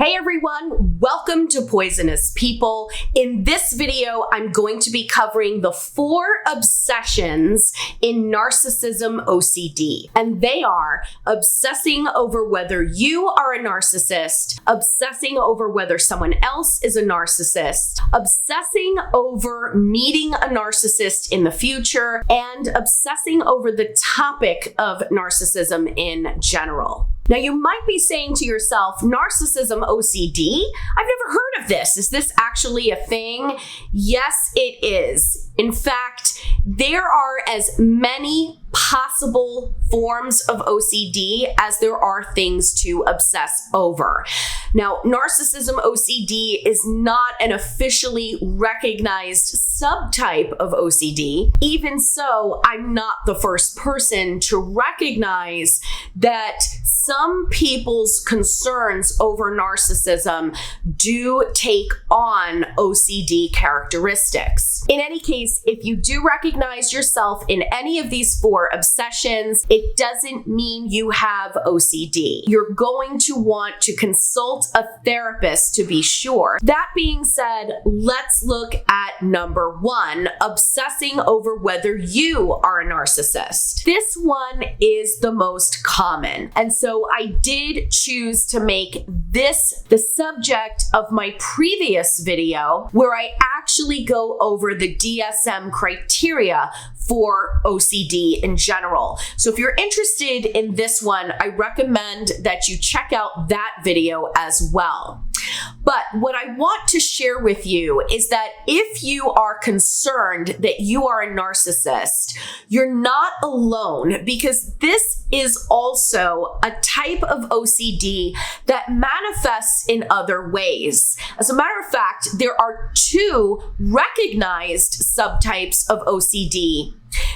Hey everyone, welcome to Poisonous People. In this video, I'm going to be covering the 4 obsessions in Narcissism OCD. And they are obsessing over whether you are a narcissist, obsessing over whether someone else is a narcissist, obsessing over meeting a narcissist in the future, and obsessing over the topic of narcissism in general. Now, you might be saying to yourself, Narcissism OCD? I've never heard of this. Is this actually a thing? Yes, it is. In fact, there are as many possible forms of OCD as there are things to obsess over. Now, Narcissism OCD is not an officially recognized subtype of OCD. Even so, I'm not the first person to recognize that some people's concerns over narcissism do take on OCD characteristics. In any case, if you do recognize yourself in any of these 4 obsessions, it doesn't mean you have OCD. You're going to want to consult a therapist to be sure. That being said, let's look at number 1, obsessing over whether you are a narcissist. This one is the most common, and so I did choose to make this the subject of my previous video, where I actually go over the DSM criteria for OCD in general. So if you're interested in this one, I recommend that you check out that video as well. But what I want to share with you is that if you are concerned that you are a narcissist, you're not alone, because this is also a type of OCD that manifests in other ways. As a matter of fact, there are 2 recognized subtypes of OCD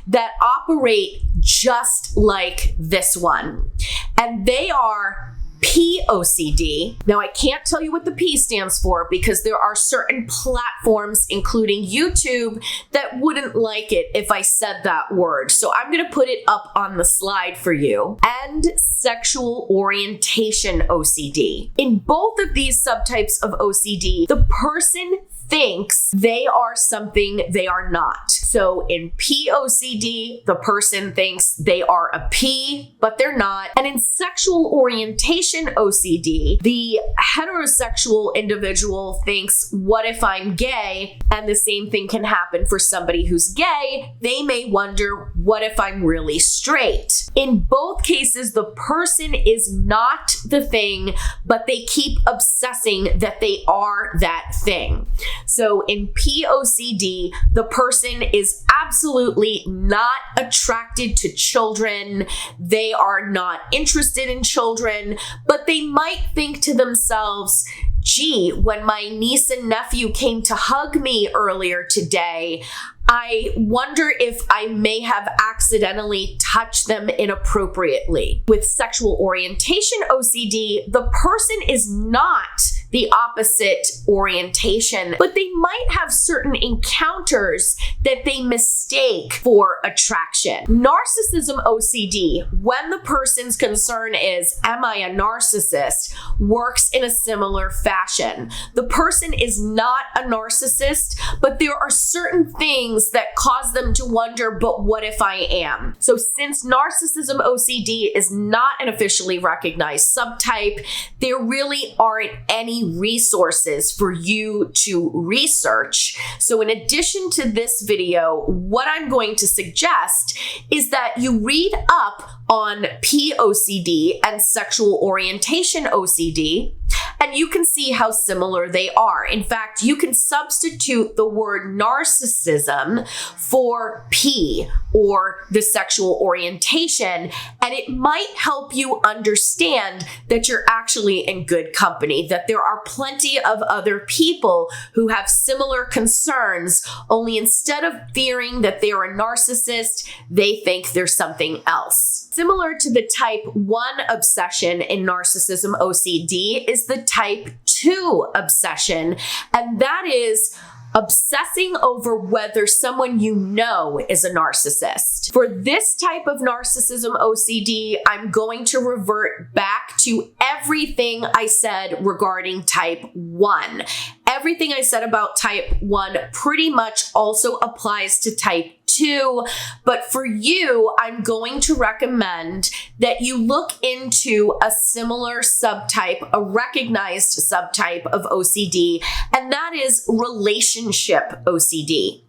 that operate just like this one, and they are POCD. Now, I can't tell you what the P stands for because there are certain platforms, including YouTube, that wouldn't like it if I said that word. So I'm going to put it up on the slide for you. And sexual orientation OCD. In both of these subtypes of OCD, the person thinks they are something they are not. So in POCD, the person thinks they are a P, but they're not. And in sexual orientation OCD, the heterosexual individual thinks, what if I'm gay? And the same thing can happen for somebody who's gay. They may wonder, what if I'm really straight? In both cases, the person is not the thing, but they keep obsessing that they are that thing. So in POCD, the person is absolutely not attracted to children. They are not interested in children, but they might think to themselves, gee, when my niece and nephew came to hug me earlier today, I wonder if I may have accidentally touched them inappropriately. With sexual orientation OCD, the person is not the opposite orientation, but they might have certain encounters that they mistake for attraction. Narcissism OCD, when the person's concern is, am I a narcissist, works in a similar fashion. The person is not a narcissist, but there are certain things that cause them to wonder, but what if I am? So since Narcissism OCD is not an officially recognized subtype, there really aren't any resources for you to research. So in addition to this video, what I'm going to suggest is that you read up on POCD and sexual orientation OCD, and you can see how similar they are. In fact, you can substitute the word narcissism for P, or the sexual orientation, and it might help you understand that you're actually in good company, that there are plenty of other people who have similar concerns, only instead of fearing that they're a narcissist, they think there's something else. Similar to the type 1 obsession in Narcissism OCD is the type 2 obsession, and that is Obsessing over whether someone you know is a narcissist. For this type of narcissism OCD, I'm going to revert back to everything I said regarding type 1. Everything I said about type 1 pretty much also applies to type 2, but for you, I'm going to recommend that you look into a similar subtype, a recognized subtype of OCD, and that is relationship OCD.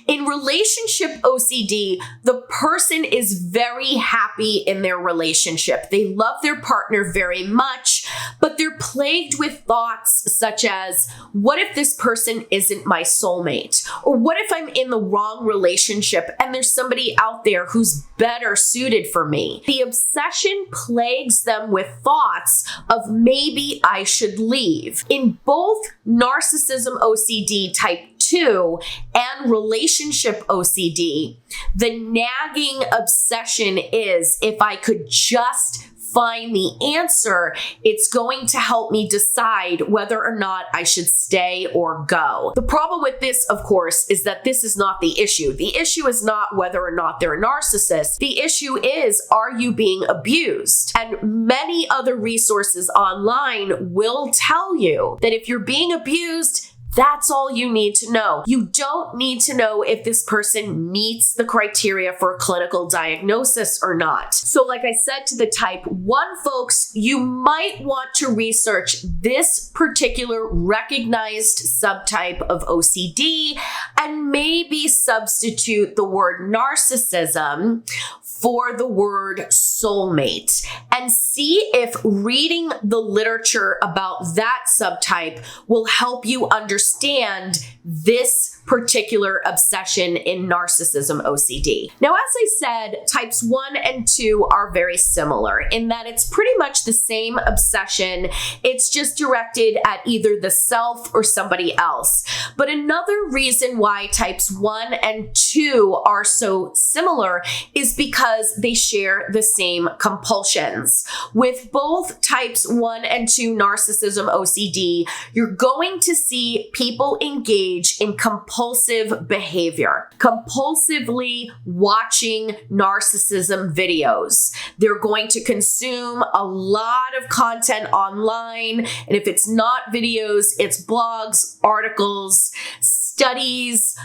In relationship OCD, the person is very happy in their relationship. They love their partner very much, but they're plagued with thoughts such as, what if this person isn't my soulmate? Or what if I'm in the wrong relationship and there's somebody out there who's better suited for me? The obsession plagues them with thoughts of maybe I should leave. In both narcissism OCD type 2 and relationship OCD, the nagging obsession is, if I could just find the answer, it's going to help me decide whether or not I should stay or go. The problem with this, of course, is that this is not the issue. The issue is not whether or not they're a narcissist. The issue is, are you being abused? And many other resources online will tell you that if you're being abused, that's all you need to know. You don't need to know if this person meets the criteria for a clinical diagnosis or not. So like I said to the type 1 folks, you might want to research this particular recognized subtype of OCD and maybe substitute the word narcissism for the word soulmate and see if reading the literature about that subtype will help you understand this particular obsession in narcissism OCD. Now, as I said, types 1 and 2 are very similar in that it's pretty much the same obsession. It's just directed at either the self or somebody else. But another reason why types 1 and 2 are so similar is because they share the same compulsions. With both types 1 and 2 narcissism OCD, you're going to see people engage in compulsive behavior, compulsively watching narcissism videos. They're going to consume a lot of content online, and if it's not videos, it's blogs, articles, studies.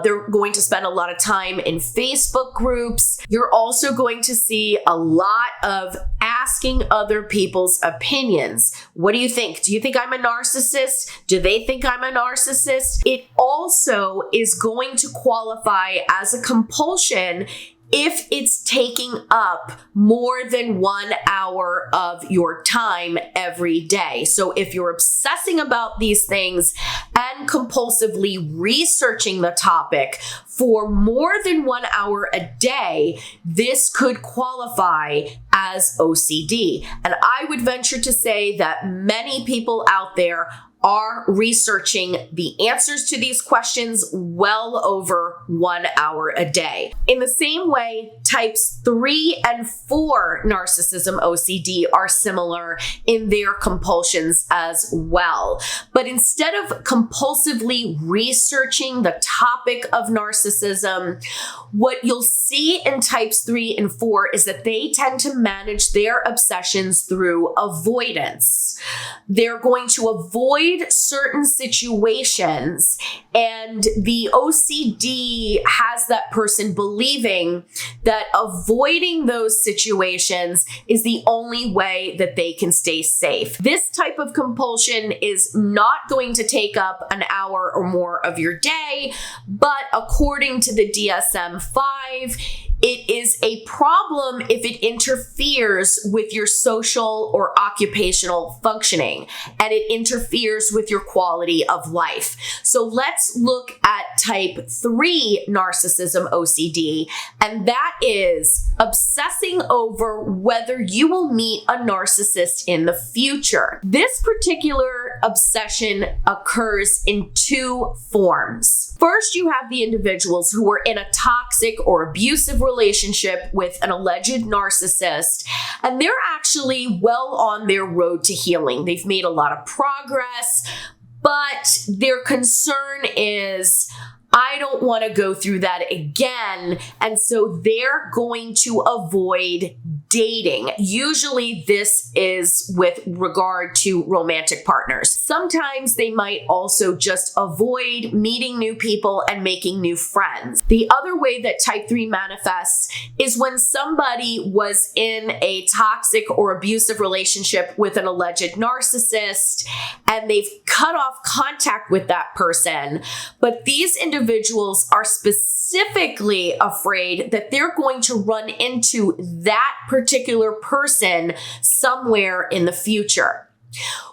They're going to spend a lot of time in Facebook groups. You're also going to see a lot of asking other people's opinions. What do you think? Do you think I'm a narcissist? Do they think I'm a narcissist? It also is going to qualify as a compulsion if it's taking up more than 1 hour of your time every day. So if you're obsessing about these things and compulsively researching the topic for more than 1 hour a day, this could qualify as OCD. And I would venture to say that many people out there are researching the answers to these questions well over 1 hour a day. In the same way, types 3 and 4 narcissism OCD are similar in their compulsions as well. But instead of compulsively researching the topic of narcissism, what you'll see in types 3 and 4 is that they tend to manage their obsessions through avoidance. They're going to avoid certain situations, and the OCD has that person believing that avoiding those situations is the only way that they can stay safe. This type of compulsion is not going to take up an hour or more of your day, but according to the DSM-5, it is a problem if it interferes with your social or occupational functioning, and it interferes with your quality of life. So let's look at type 3 narcissism OCD, and that is obsessing over whether you will meet a narcissist in the future. This particular obsession occurs in 2 forms. First, you have the individuals who are in a toxic or abusive relationship with an alleged narcissist, and they're actually well on their road to healing. They've made a lot of progress, but their concern is, I don't want to go through that again. And so they're going to avoid dating. Usually this is with regard to romantic partners. Sometimes they might also just avoid meeting new people and making new friends. The other way that type 3 manifests is when somebody was in a toxic or abusive relationship with an alleged narcissist and they've cut off contact with that person, but these individuals are specifically afraid that they're going to run into that particular person somewhere in the future.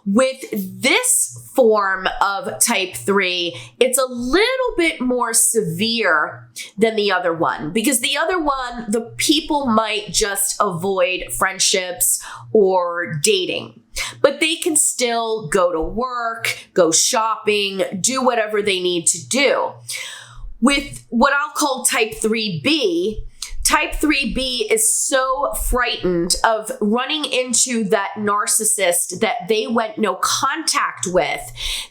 With this form of type 3, it's a little bit more severe than the other one, because the other one, the people might just avoid friendships or dating, but they can still go to work, go shopping, do whatever they need to do. With what I'll call type 3B, type 3B is so frightened of running into that narcissist that they went no contact with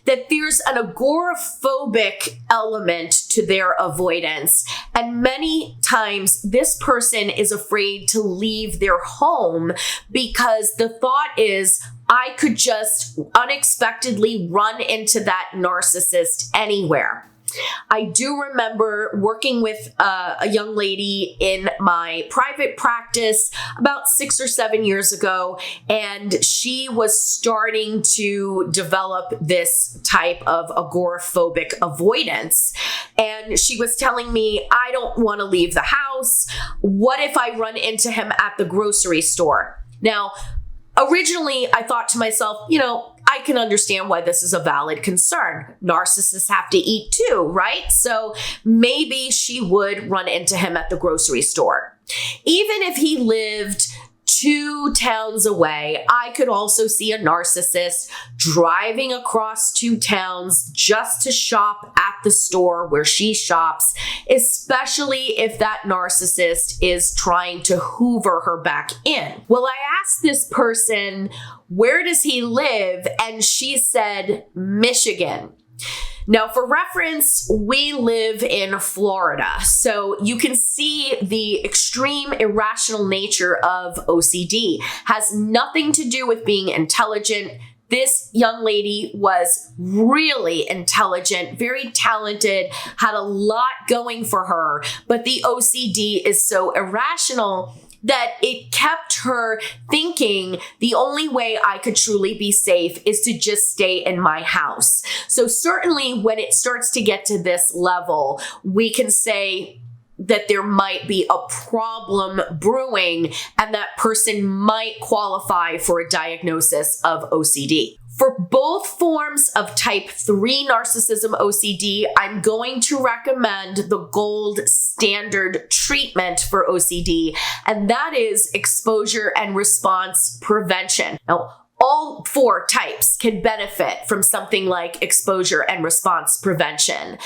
that there's an agoraphobic element to their avoidance. And many times this person is afraid to leave their home because the thought is, I could just unexpectedly run into that narcissist anywhere. I do remember working with a young lady in my private practice about 6 or 7 years ago, and she was starting to develop this type of agoraphobic avoidance. And she was telling me, I don't want to leave the house. What if I run into him at the grocery store? Now, originally, I thought to myself, I can understand why this is a valid concern. Narcissists have to eat too, right? So maybe she would run into him at the grocery store. Even if he lived 2 towns away, I could also see a narcissist driving across 2 towns just to shop at the store where she shops, especially if that narcissist is trying to hoover her back in. Well, I asked this person, where does he live? And she said, Michigan. Now, for reference, we live in Florida, so you can see the extreme irrational nature of OCD. Has nothing to do with being intelligent. This young lady was really intelligent, very talented, had a lot going for her, but the OCD is so irrational that it kept her thinking the only way I could truly be safe is to just stay in my house. So certainly when it starts to get to this level, we can say that there might be a problem brewing and that person might qualify for a diagnosis of OCD. For both forms of type 3 narcissism OCD, I'm going to recommend the gold standard treatment for OCD, and that is exposure and response prevention. Now, all 4 types can benefit from something like exposure and response prevention.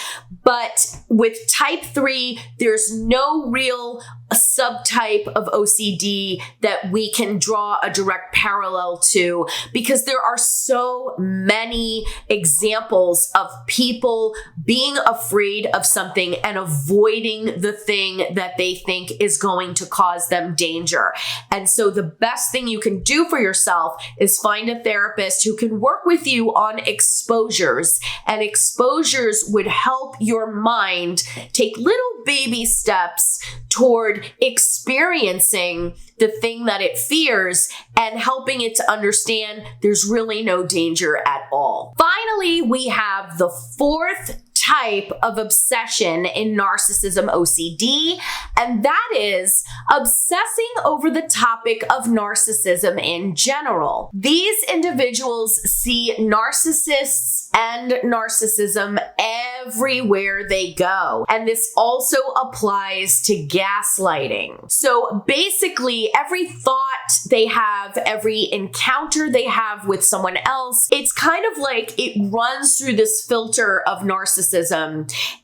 But with type 3, there's no real subtype of OCD that we can draw a direct parallel to, because there are so many examples of people being afraid of something and avoiding the thing that they think is going to cause them danger. And so the best thing you can do for yourself is find a therapist who can work with you on exposures, and exposures would help your mind take little baby steps toward experiencing the thing that it fears and helping it to understand there's really no danger at all. Finally, we have the 4th type of obsession in narcissism OCD, and that is obsessing over the topic of narcissism in general. These individuals see narcissists and narcissism everywhere they go, and this also applies to gaslighting. So basically, every thought they have, every encounter they have with someone else, it's kind of like it runs through this filter of narcissism,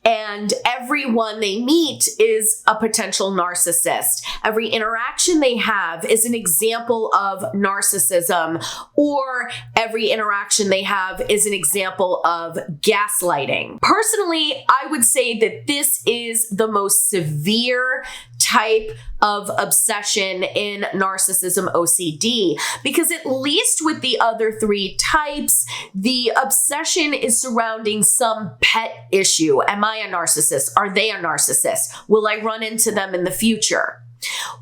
and everyone they meet is a potential narcissist. Every interaction they have is an example of narcissism, or every interaction they have is an example example of gaslighting. Personally, I would say that this is the most severe type of obsession in narcissism OCD, because at least with the other three types, the obsession is surrounding some pet issue. Am I a narcissist? Are they a narcissist? Will I run into them in the future?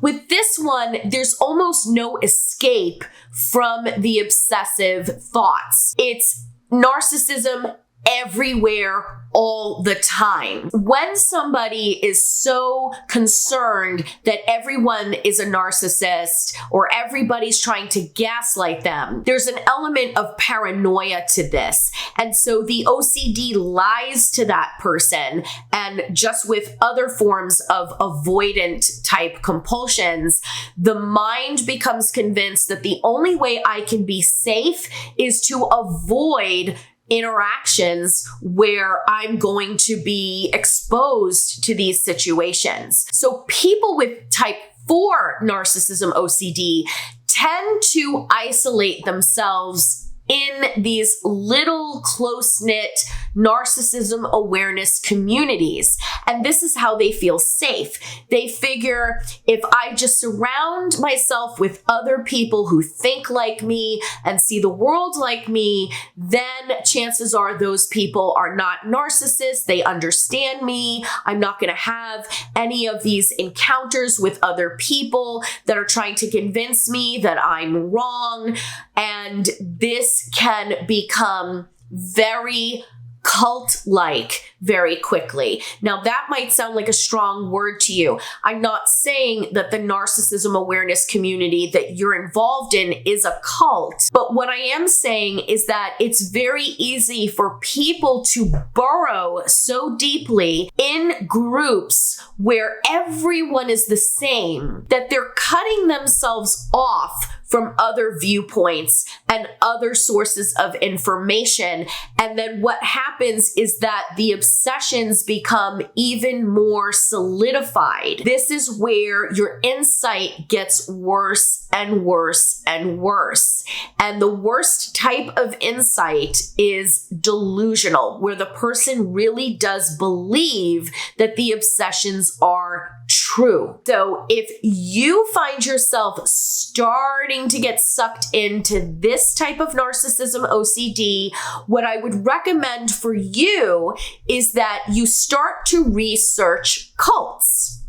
With this one, there's almost no escape from the obsessive thoughts. It's narcissism everywhere, all the time. When somebody is so concerned that everyone is a narcissist or everybody's trying to gaslight them, there's an element of paranoia to this. And so the OCD lies to that person, and just with other forms of avoidant type compulsions, the mind becomes convinced that the only way I can be safe is to avoid interactions where I'm going to be exposed to these situations. So people with type 4 narcissism OCD tend to isolate themselves in these little close-knit narcissism awareness communities. And this is how they feel safe. They figure, if I just surround myself with other people who think like me and see the world like me, then chances are those people are not narcissists. They understand me. I'm not going to have any of these encounters with other people that are trying to convince me that I'm wrong. And this can become very cult-like very quickly. Now, that might sound like a strong word to you. I'm not saying that the narcissism awareness community that you're involved in is a cult, but what I am saying is that it's very easy for people to burrow so deeply in groups where everyone is the same that they're cutting themselves off from other viewpoints and other sources of information. And then what happens is that the obsessions become even more solidified. This is where your insight gets worse and worse and worse. And the worst type of insight is delusional, where the person really does believe that the obsessions are true. So if you find yourself starting to get sucked into this type of narcissism OCD, what I would recommend for you is that you start to research cults.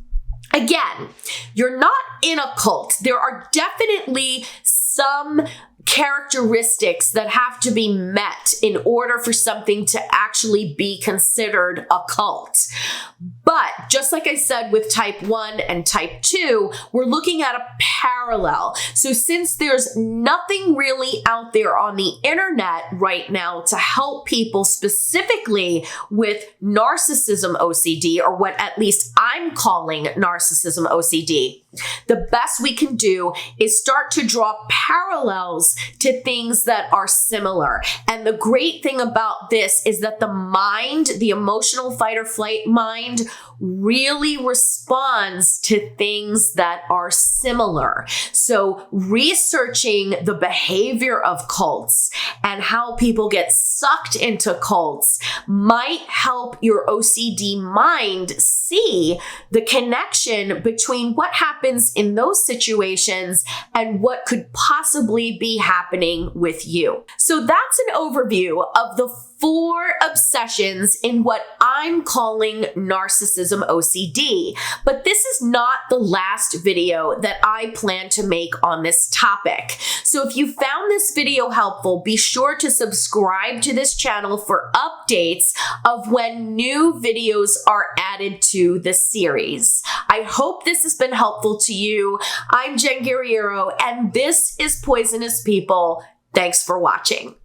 Again, you're not in a cult. There are definitely some characteristics that have to be met in order for something to actually be considered a cult. But just like I said with type 1 and type 2, we're looking at a parallel. So since there's nothing really out there on the internet right now to help people specifically with narcissism OCD, or what at least I'm calling narcissism OCD, the best we can do is start to draw parallels to things that are similar. And the great thing about this is that the mind, the emotional fight or flight mind, really responds to things that are similar. So researching the behavior of cults and how people get sucked into cults might help your OCD mind see the connection between what happens in those situations and what could possibly be happening with you. So that's an overview of the 4 obsessions in what I'm calling narcissism OCD. But this is not the last video that I plan to make on this topic. So if you found this video helpful, be sure to subscribe to this channel for updates of when new videos are added to the series. I hope this has been helpful to you. I'm Jen Guerriero, and this is Poisonous People. Thanks for watching.